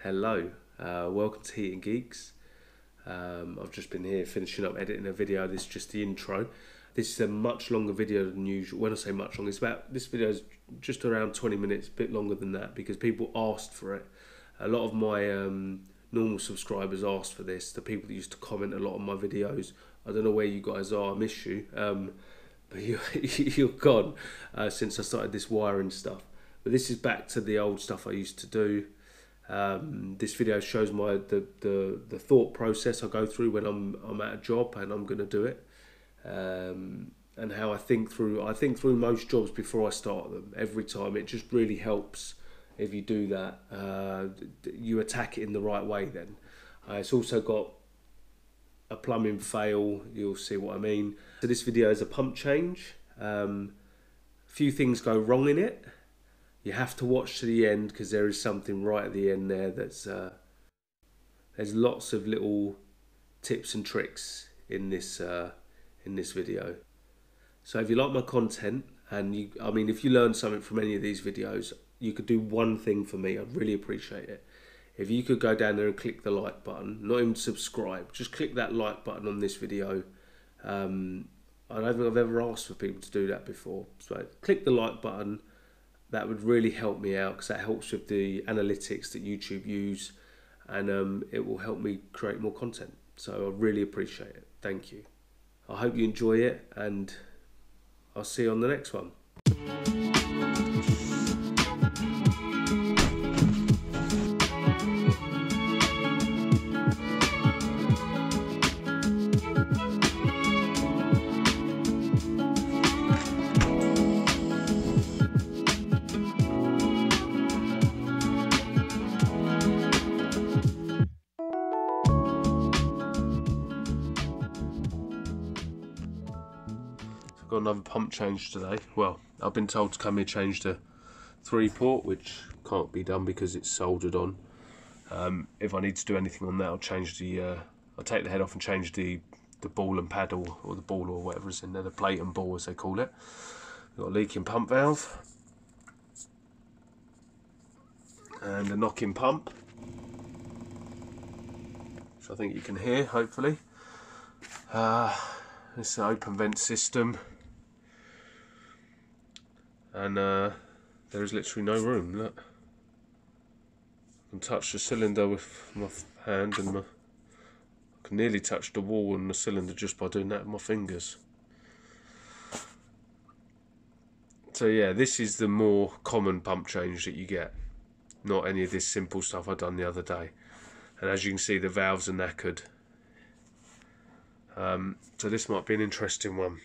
Hello, welcome to Heating Geeks. I've just been here finishing up editing a video. This is just the intro. This is a much longer video than usual. When I say much longer, this video is just around 20 minutes, a bit longer than that, because people asked for it. A lot of my normal subscribers asked for this. The people that used to comment a lot on my videos. I don't know where you guys are. I miss you. But you're gone since I started this wiring stuff. But this is back to the old stuff I used to do. This video shows the thought process I go through when I'm at a job and I'm going to do it, and how I think through most jobs before I start them. Every time, it just really helps if you do that. You attack it in the right way. Then it's also got a plumbing fail. You'll see what I mean. So this video is a pump change. A few things go wrong in it. You have to watch to the end because there is something right at the end there that's there's lots of little tips and tricks in this video. So if you like my content and if you learn something from any of these videos, you could do one thing for me. I'd really appreciate it. If you could go down there and click the like button, not even subscribe, just click that like button on this video. I don't think I've ever asked for people to do that before. So click the like button. That would really help me out because that helps with the analytics that YouTube use, and it will help me create more content. So I really appreciate it. Thank you. I hope you enjoy it, and I'll see you on the next one. Got another pump change today. Well, I've been told to come here change the 3-port, which can't be done because it's soldered on. If I need to do anything on that, I'll change the I'll take the head off and change the ball and paddle, or the ball or whatever's in there, the plate and ball as they call it. We've got a leaking pump valve and a knocking pump, which I think you can hear, hopefully. This is an open vent system, and there is literally no room. Look, I can touch the cylinder with my hand, and I can nearly touch the wall and the cylinder just by doing that with my fingers. So yeah, this is the more common pump change that you get, not any of this simple stuff I done the other day. And as you can see, the valves are knackered. So this might be an interesting one.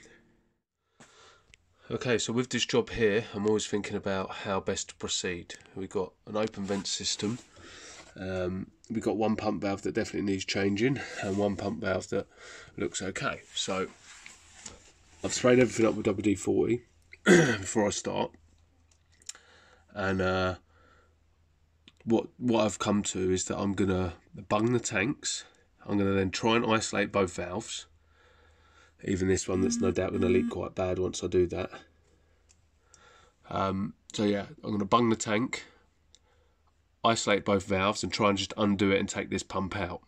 Okay, so with this job here, I'm always thinking about how best to proceed. We've got an open vent system. We've got one pump valve that definitely needs changing, and one pump valve that looks okay. So I've sprayed everything up with WD-40 before I start. And what I've come to is that I'm gonna bung the tanks. I'm going to then try and isolate both valves, even this one that's no doubt going to leak quite bad once I do that. So yeah, I'm going to bung the tank, isolate both valves, and try and just undo it and take this pump out.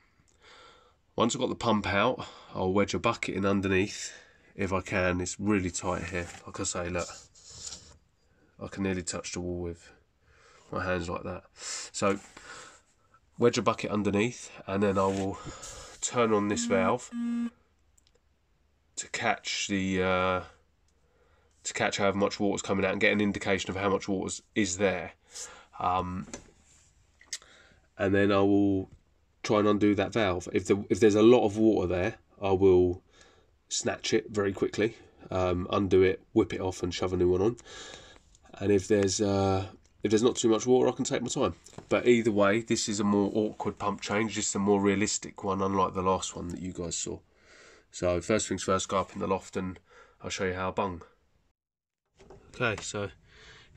Once I've got the pump out, I'll wedge a bucket in underneath if I can. It's really tight here. Like I say, look, I can nearly touch the wall with my hands like that. So wedge a bucket underneath, and then I will turn on this valve to catch the however much water's coming out and get an indication of how much water is there. And then I will try and undo that valve. If there's a lot of water there, I will snatch it very quickly, undo it, whip it off, and shove a new one on. And if there's not too much water, I can take my time. But either way, this is a more awkward pump change. This is a more realistic one, unlike the last one that you guys saw. So first things first, go up in the loft and I'll show you how I bung. Okay, so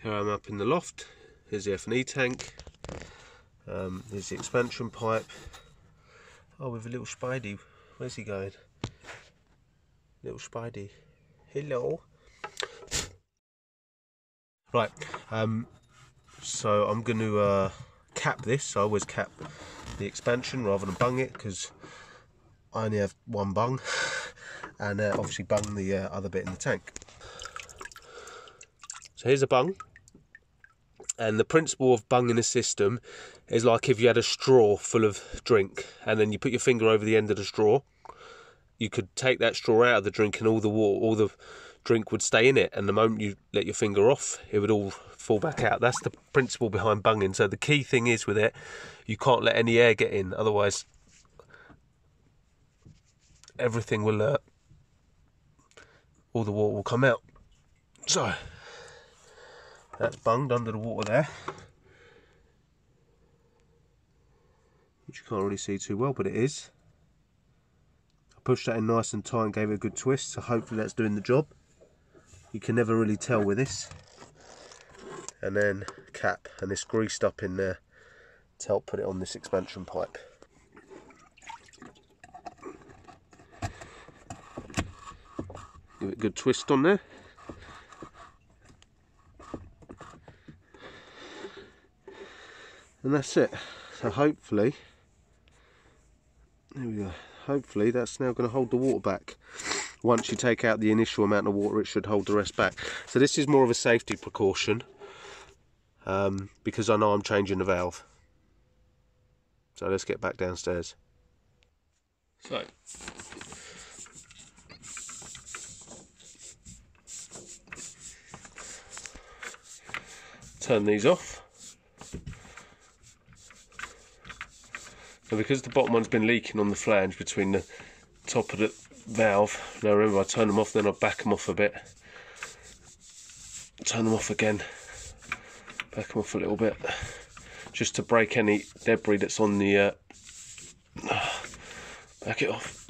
here I'm up in the loft. Here's the F&E tank. Here's the expansion pipe. Oh, with a little Spidey. Where's he going? Little Spidey. Hello. Right, so I'm going to cap this, so I always cap the expansion rather than bung it, because I only have one bung, and obviously bung the other bit in the tank. So here's a bung, and the principle of bunging a system is like if you had a straw full of drink and then you put your finger over the end of the straw, you could take that straw out of the drink and all the drink would stay in it, and the moment you let your finger off, it would all fall back out. That's the principle behind bunging. So the key thing is with it, you can't let any air get in, otherwise everything will all the water will come out. So that's bunged under the water there, which you can't really see too well, but it is. I pushed that in nice and tight and gave it a good twist, so hopefully that's doing the job. You can never really tell with this. And then cap, and it's greased up in there to help put it on this expansion pipe. Give it a good twist on there. And that's it. So hopefully, there we go. Hopefully that's now going to hold the water back. Once you take out the initial amount of water, it should hold the rest back. So this is more of a safety precaution, because I know I'm changing the valve. So let's get back downstairs. So turn these off. So because the bottom one's been leaking on the flange between the top of the valve, now remember I turn them off, then I back them off a bit, turn them off again, back them off a little bit, just to break any debris that's on the back it off,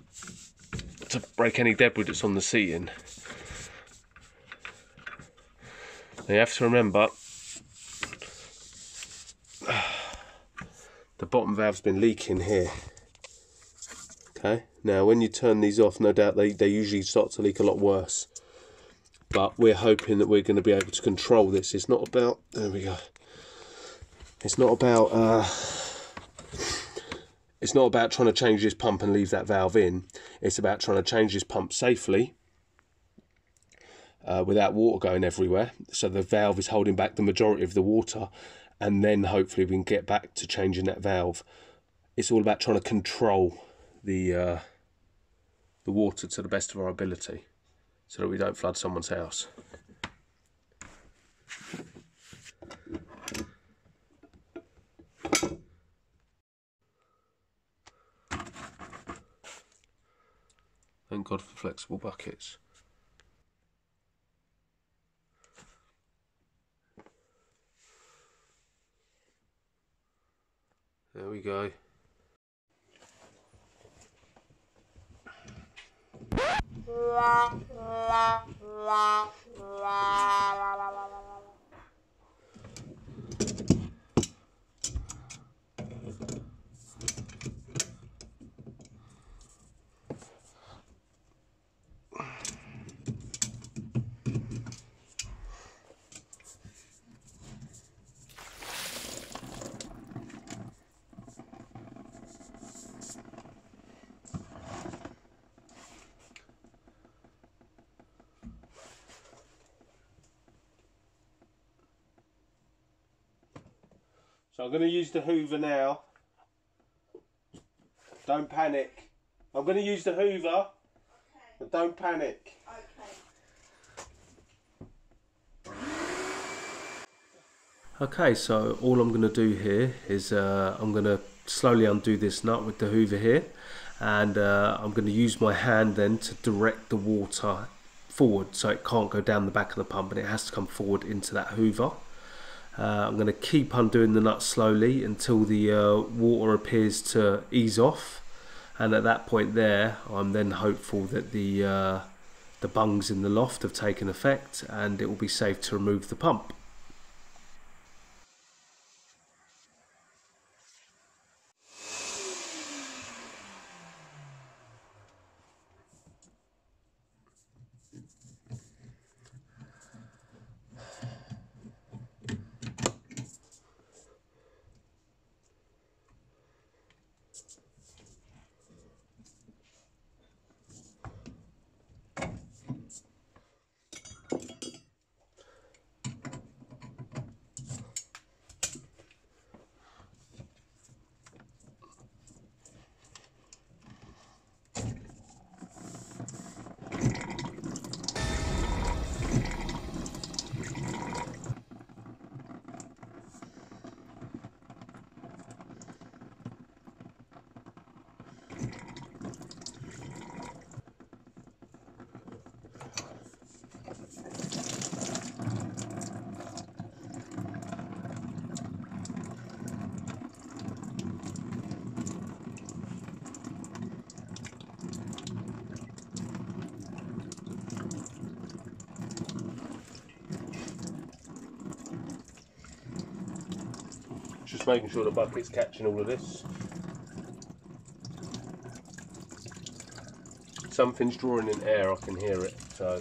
to break any debris that's on the seating. Now you have to remember the bottom valve's been leaking here. Okay, now when you turn these off, no doubt they usually start to leak a lot worse, but we're hoping that we're going to be able to control this. It's not about, there we go, it's not about trying to change this pump and leave that valve in. It's about trying to change this pump safely without water going everywhere, so the valve is holding back the majority of the water, and then hopefully we can get back to changing that valve. It's all about trying to control the water to the best of our ability, so that we don't flood someone's house. Thank God for flexible buckets. There we go. So I'm going to use the Hoover now. Don't panic. I'm going to use the Hoover. Okay. But don't panic. Okay. Okay, so all I'm going to do here is I'm going to slowly undo this nut with the Hoover here, and I'm going to use my hand then to direct the water forward, so it can't go down the back of the pump and it has to come forward into that Hoover. I'm going to keep undoing the nut slowly until the water appears to ease off, and at that point there I'm then hopeful that the bungs in the loft have taken effect and it will be safe to remove the pump. Just making sure the bucket's catching all of this. Something's drawing in air, I can hear it, so.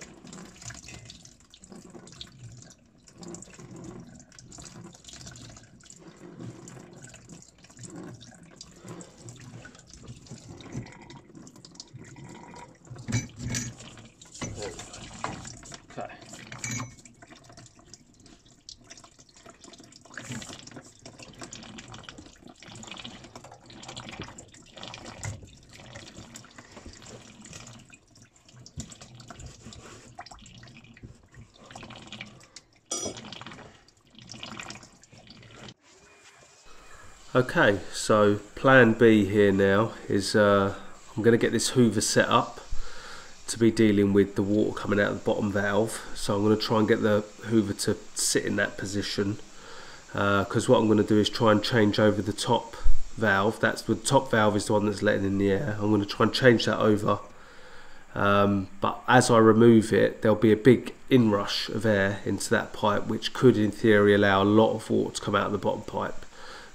Okay. Okay, so plan B here now is I'm going to get this hoover set up to be dealing with the water coming out of the bottom valve. So I'm going to try and get the hoover to sit in that position, because what I'm going to do is try and change over the top valve. That's the top valve is the one that's letting in the air. I'm going to try and change that over, but as I remove it, there'll be a big inrush of air into that pipe, which could in theory allow a lot of water to come out of the bottom pipe.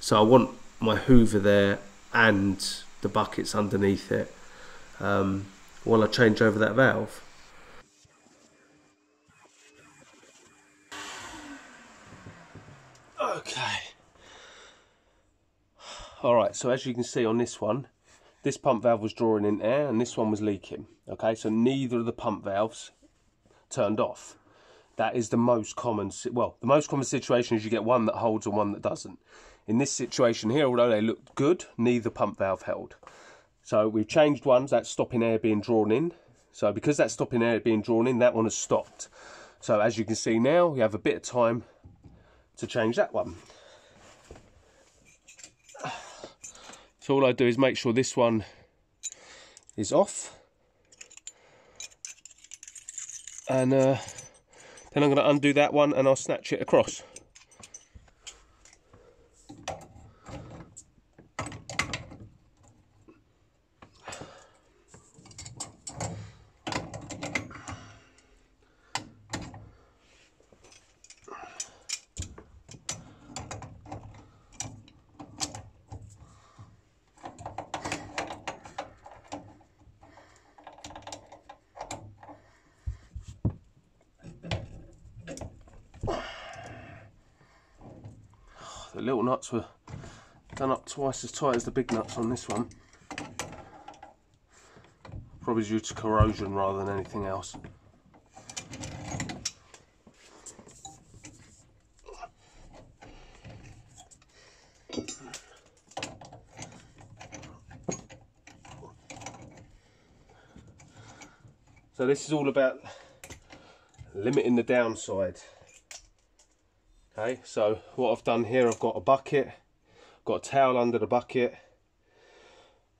So I want my hoover there and the buckets underneath it while I change over that valve. Okay. Alright, so as you can see on this one, this pump valve was drawing in air and this one was leaking. Okay, so neither of the pump valves turned off. That is the most common, well, the most common situation is you get one that holds and one that doesn't. In this situation here, although they looked good, neither pump valve held. So we've changed ones, that's stopping air being drawn in. So because that's stopping air being drawn in, that one has stopped. So as you can see now, we have a bit of time to change that one. So all I do is make sure this one is off. And then I'm going to undo that one and I'll snatch it across. The little nuts were done up twice as tight as the big nuts on this one. Probably due to corrosion rather than anything else. So this is all about limiting the downside. Okay, so what I've done here, I've got a bucket, got a towel under the bucket,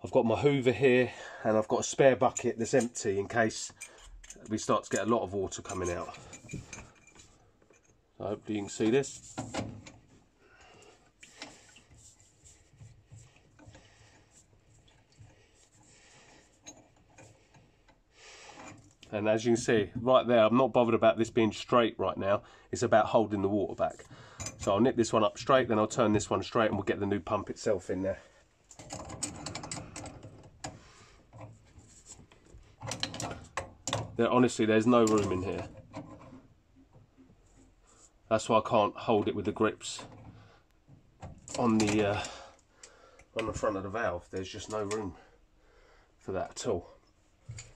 I've got my hoover here, and I've got a spare bucket that's empty in case we start to get a lot of water coming out. So hopefully you can see this. And as you can see, right there, I'm not bothered about this being straight right now. It's about holding the water back. So I'll nip this one up straight, then I'll turn this one straight and we'll get the new pump itself in there. Honestly, there's no room in here. That's why I can't hold it with the grips on the front of the valve. There's just no room for that at all.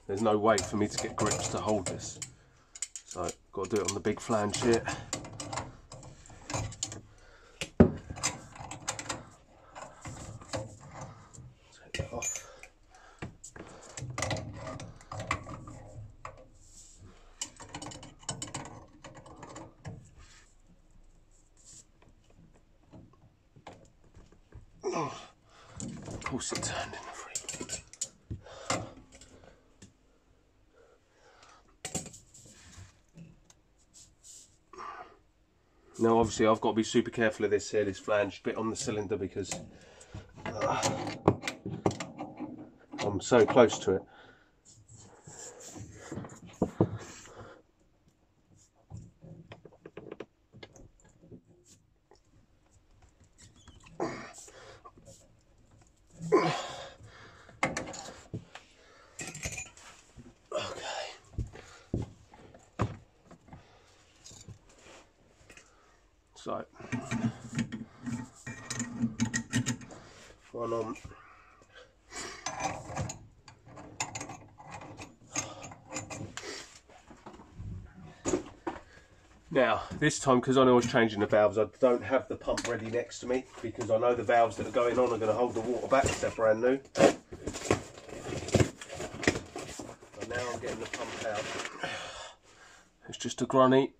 There's no way for me to get grips to hold this. So, got to do it on the big flange here. Take that off. Oh, of course it turned in the free. Now obviously I've got to be super careful of this here, this flange bit on the cylinder, because I'm so close to it. So, one on. Now, this time, because I know I was changing the valves, I don't have the pump ready next to me because I know the valves that are going on are going to hold the water back because they're brand new. But now I'm getting the pump out. It's just a grunny.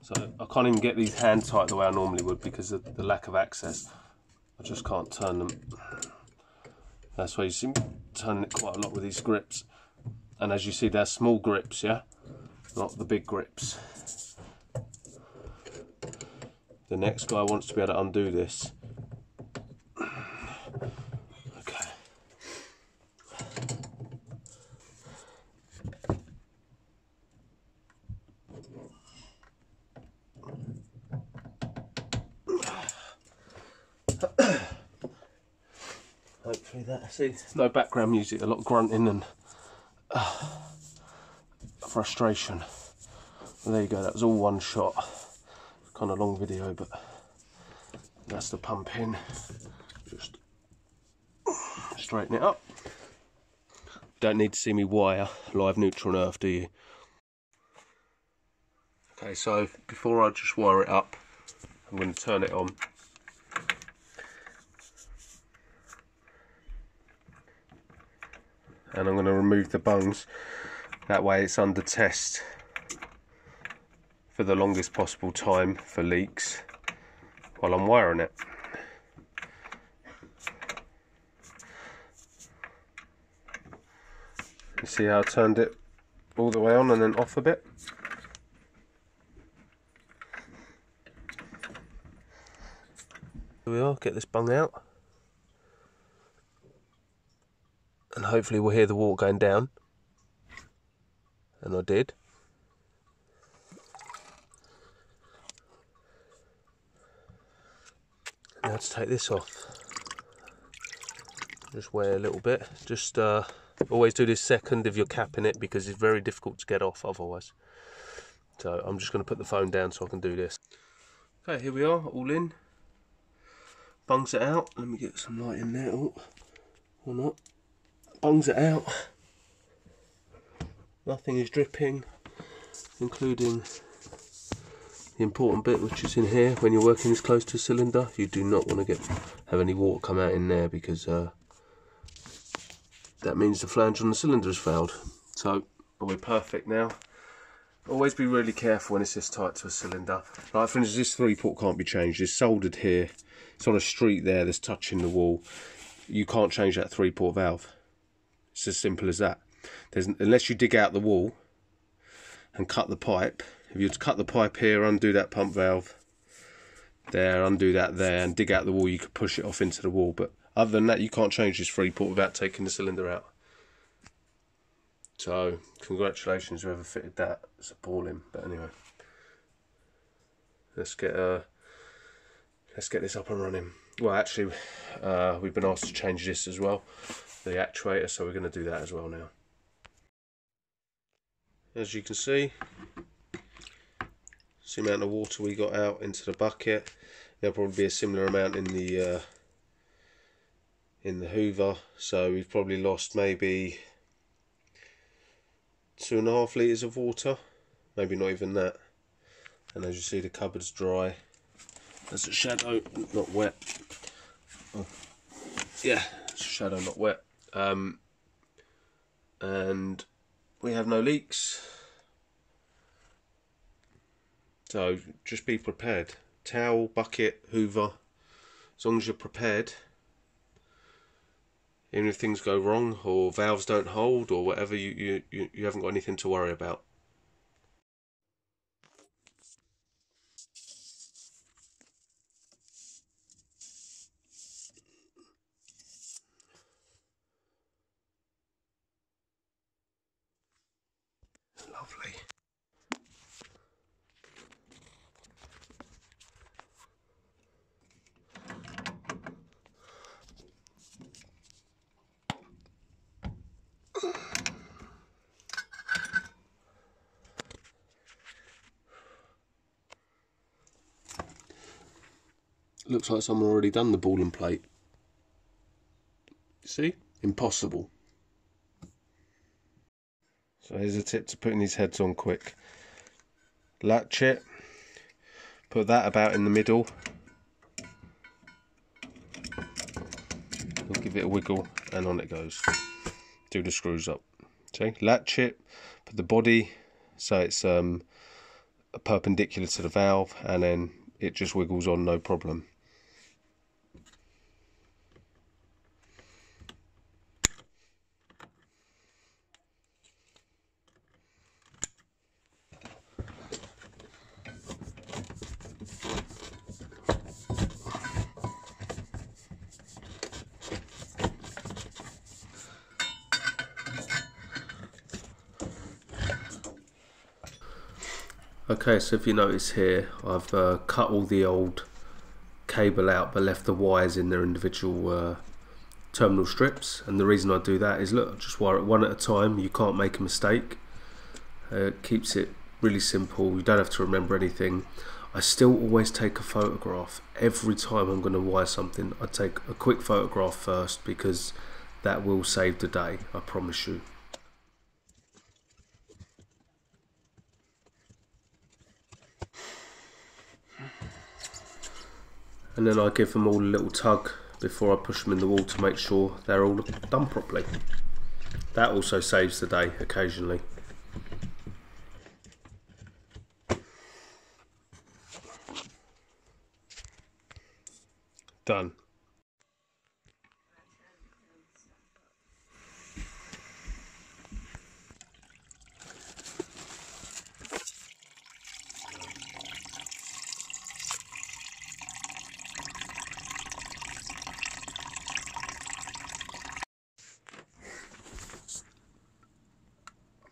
So I can't even get these hand tight the way I normally would because of the lack of access. I just can't turn them. That's why you see me turning it quite a lot with these grips. And as you see, they're small grips, yeah? Not the big grips. The next guy wants to be able to undo this. Okay. Hopefully that, see, no background music, a lot of grunting and frustration. Well, there you go, that was all one shot. Kind of long video, but that's the pump in. Just straighten it up. Don't need to see me wire live, neutral and earth, do you? Okay, so before I just wire it up, I'm going to turn it on. And I'm going to remove the bungs. That way it's under test for the longest possible time for leaks while I'm wiring it. You see how I turned it all the way on and then off a bit? Here we are, get this bung out. And hopefully we'll hear the water going down. And I did. Now to take this off. Just weigh a little bit. Just always do this second if you're capping it because it's very difficult to get off otherwise. So I'm just going to put the phone down so I can do this. Okay, here we are, all in. Bungs it out. Let me get some light in there. Oh, or not. Bungs it out. Nothing is dripping, including the important bit which is in here. When you're working this close to a cylinder, you do not want to have any water come out in there because that means the flange on the cylinder has failed. So we're perfect now. Always be really careful when it's this tight to a cylinder. Like for instance, this 3-port can't be changed. It's soldered here. It's on a street there that's touching the wall. You can't change that 3-port valve. It's as simple as that. Unless you dig out the wall and cut the pipe. If you were to cut the pipe here, undo that pump valve there, undo that there, and dig out the wall, you could push it off into the wall. But other than that, you can't change this 3-port without taking the cylinder out. So, congratulations whoever fitted that. It's appalling. But anyway, let's get this up and running. Well, actually, we've been asked to change this as well. the actuator, so we're going to do that as well now. As you can see, it's the amount of water we got out into the bucket. There'll probably be a similar amount in the hoover, so we've probably lost maybe 2.5 litres of water, maybe not even that. And as you see, the cupboard's dry. There's a shadow, not wet. Oh, yeah, it's a shadow, not wet. And we have no leaks. So just be prepared. Towel, bucket, hoover. As long as you're prepared, even if things go wrong or valves don't hold or whatever, you haven't got anything to worry about. Lovely. Looks like someone already done the ball and plate. See? Impossible. So here's a tip to putting these heads on quick. Latch it, put that about in the middle, we'll give it a wiggle, and on it goes. Do the screws up. See? Latch it, put the body so it's perpendicular to the valve, and then it just wiggles on, no problem. Okay, so if you notice here, I've cut all the old cable out but left the wires in their individual terminal strips, and the reason I do that is, look, just wire it one at a time. You can't make a mistake. It keeps it really simple. You don't have to remember anything. I still always take a photograph every time I'm going to wire something. I take a quick photograph first because that will save the day, I promise you. And then I give them all a little tug before I push them in the wall to make sure they're all done properly. That also saves the day occasionally. Done.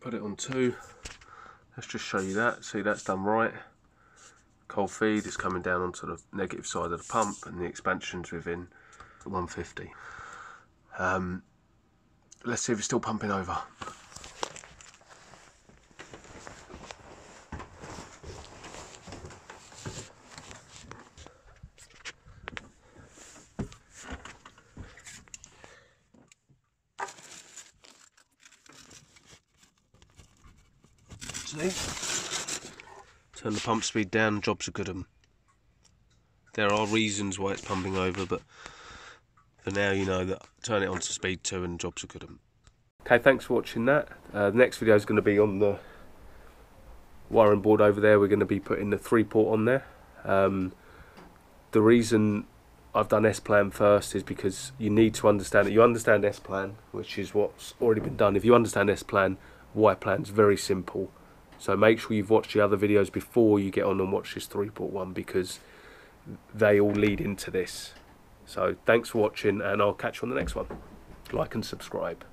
Put it on 2. Let's just show you that. See, that's done right. Cold feed is coming down onto the negative side of the pump, and the expansion's within 150. Let's see if it's still pumping over. See? Turn the pump speed down, job's a good one. There are reasons why it's pumping over, but for now you know that turn it on to speed 2 and job's a good one. Okay, thanks for watching that. The next video is going to be on the wiring board over there. We're going to be putting the 3-port on there. The reason I've done S-plan first is because you need to understand it. You understand S-plan, which is what's already been done. If you understand S-plan, Y-plan's very simple. So make sure you've watched the other videos before you get on and watch this 3-port one, because they all lead into this. So thanks for watching, and I'll catch you on the next one. Like and subscribe.